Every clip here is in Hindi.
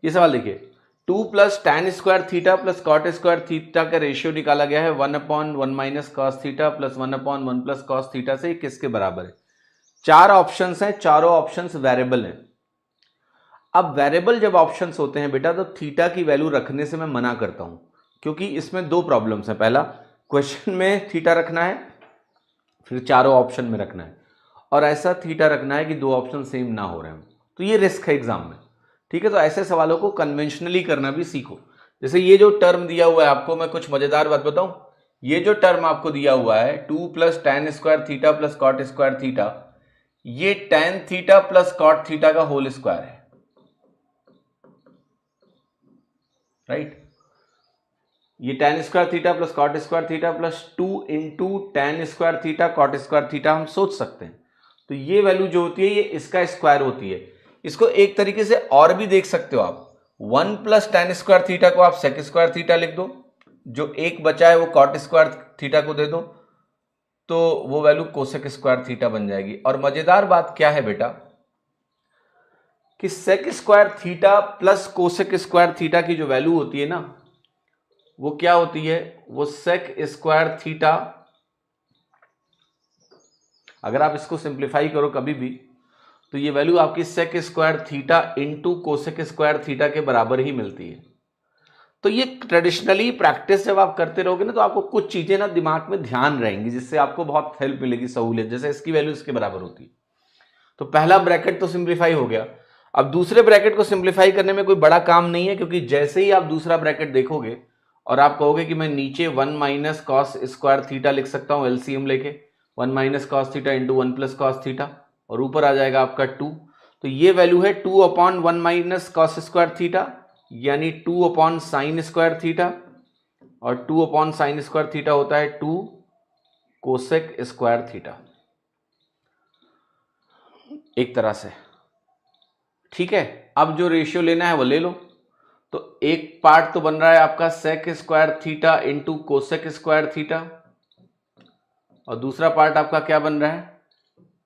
ये सवाल देखिए, 2 plus tan square theta plus cot square theta का रेशियो निकाला गया है 1/1 minus cos theta plus 1/1 plus cos theta से किसके बराबर है। चार ऑप्शंस हैं, चारों ऑप्शंस वेरिएबल हैं। अब वेरिएबल जब ऑप्शंस होते हैं बेटा तो थीटा की वैल्यू रखने से मैं मना करता हूं, क्योंकि इसमें दो प्रॉब्लम्स हैं। पहला, क्वेश्चन में थीटा रखना है, फिर चारों ऑप्शन में रखना है, और ऐसा थीटा रखना है कि दो ऑप्शन सेम ना हो रहे हो, तो ये रिस्क है एग्जाम में। ठीक है, तो ऐसे सवालों को कन्वेंशनली करना भी सीखो। जैसे ये जो टर्म दिया हुआ है आपको, मैं कुछ मजेदार बात बताऊं, ये जो टर्म आपको दिया हुआ है 2 plus tan square theta plus cot square theta, ये tan theta plus cot theta का होल स्क्वायर है, राइट। ये tan square theta plus cot square theta plus 2 into tan square theta cot square theta हम सोच सकते हैं। तो ये वैल्यू जो होती है ये इसका स्क्वायर होती है। इसको एक तरीके से और भी देख सकते हो आप, 1 प्लस tan स्क्वायर थीटा को आप सेक स्क्वायर थीटा लिख दो, जो एक बचा है वो कॉट स्क्वायर थीटा को दे दो, तो वो वैल्यू कोसेक स्क्वायर थीटा बन जाएगी। और मजेदार बात क्या है बेटा कि sec square theta plus cosec square theta की जो वैल्यू होती है ना, वो क्या होती है, वो सेक स्क्वायर थीटा, अगर आप इसको सिंप्लीफाई करो कभी भी, तो ये वैल्यू आपकी sec square theta into cosec square theta के बराबर ही मिलती है। तो ये ट्रेडिशनली प्रैक्टिस जब आप करते रहोगे ना, तो आपको कुछ चीजें ना दिमाग में ध्यान रहेंगी, जिससे आपको बहुत हेल्प मिलेगी, सहूलियत। जैसे इसकी वैल्यू इसके बराबर होती है, तो पहला ब्रैकेट तो सिंप्लीफाई हो गया। अब दूसरे ब्रैकेट को सिंप्लीफाई करने में कोई बड़ा काम नहीं है, क्योंकि जैसे ही आप दूसरा ब्रैकेट देखोगे और आप कहोगे कि मैं नीचे 1 माइनस कॉस स्क्वायर थीटा लिख सकता हूं एलसीएम लेके, 1 minus cos theta into 1 plus cos theta, और ऊपर आ जाएगा आपका 2। तो ये वैल्यू है 2/1 माइनस कॉस स्क्वायर थीटा, यानी 2 साइन स्क्वायर थीटा, और 2 साइन स्क्वायर थीटा होता है 2 कोसेक स्क्वायर थीटा, एक तरह से। ठीक है, अब जो रेशियो लेना है वो ले लो। तो एक पार्ट तो बन रहा है आपका sec square theta into cosec square theta, और दूसरा पार्ट आपका क्या बन रहा है,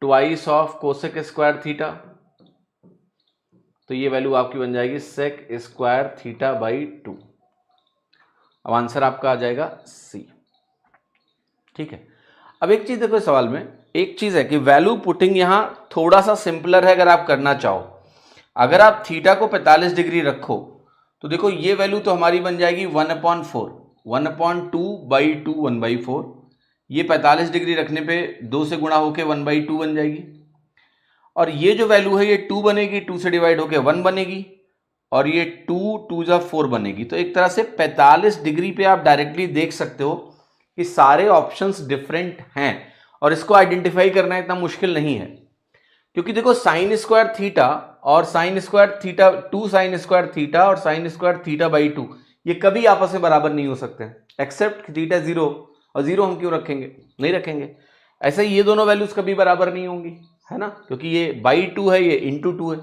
twice of cosec square theta. तो ये वैल्यू आपकी बन जाएगी सेक स्क्वायर थीटा बाई 2। अब आंसर आपका आ जाएगा सी। ठीक है, अब एक चीज देखो सवाल में, एक चीज है कि वैल्यू पुटिंग यहां थोड़ा सा सिंपलर है। अगर आप करना चाहो, अगर आप थीटा को 45 डिग्री रखो, तो देखो ये वैल्यू तो हमारी बन जाएगी 1/4, 1/2/2 1/4। ये 45 डिग्री रखने पे 2 से गुणा होके 1/2 बन जाएगी, और ये जो वैल्यू है ये 2 बनेगी, 2 से डिवाइड होके 1 बनेगी, और ये 2 2 जा 4 बनेगी। तो एक तरह से 45 डिग्री पे आप डायरेक्टली देख सकते हो कि सारे ऑप्शंस डिफरेंट हैं, और इसको आइडेंटिफाई करना इतना मुश्किल नहीं है, क्योंकि देखो साइन स्क्वायर थीटा और sine square theta, 2 sine square theta और साइन स्क्वायर थीटा बाई 2, ये कभी आपस में बराबर नहीं हो सकते, एक्सेप्ट थीटा 0, और 0 हम क्यों रखेंगे, नहीं रखेंगे। ऐसे ही ये दोनों वैल्यूज कभी बराबर नहीं होंगी, है ना, क्योंकि ये बाई 2 है, ये इंटू 2 है।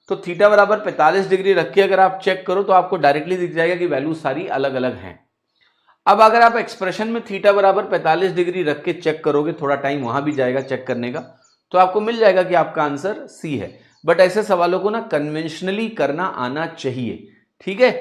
तो थीटा बराबर 45 डिग्री रख के अगर आप चेक करो तो आपको डायरेक्टली दिख जाएगा कि वैल्यू सारी अलग अलग हैं। अब अगर आप एक्सप्रेशन में थीटा बराबर 45 डिग्री रख के चेक करोगे, थोड़ा टाइम वहां भी जाएगा चेक करने का, तो आपको मिल जाएगा कि आपका आंसर सी है। बट ऐसे सवालों को ना कन्वेंशनली करना आना चाहिए, ठीक है।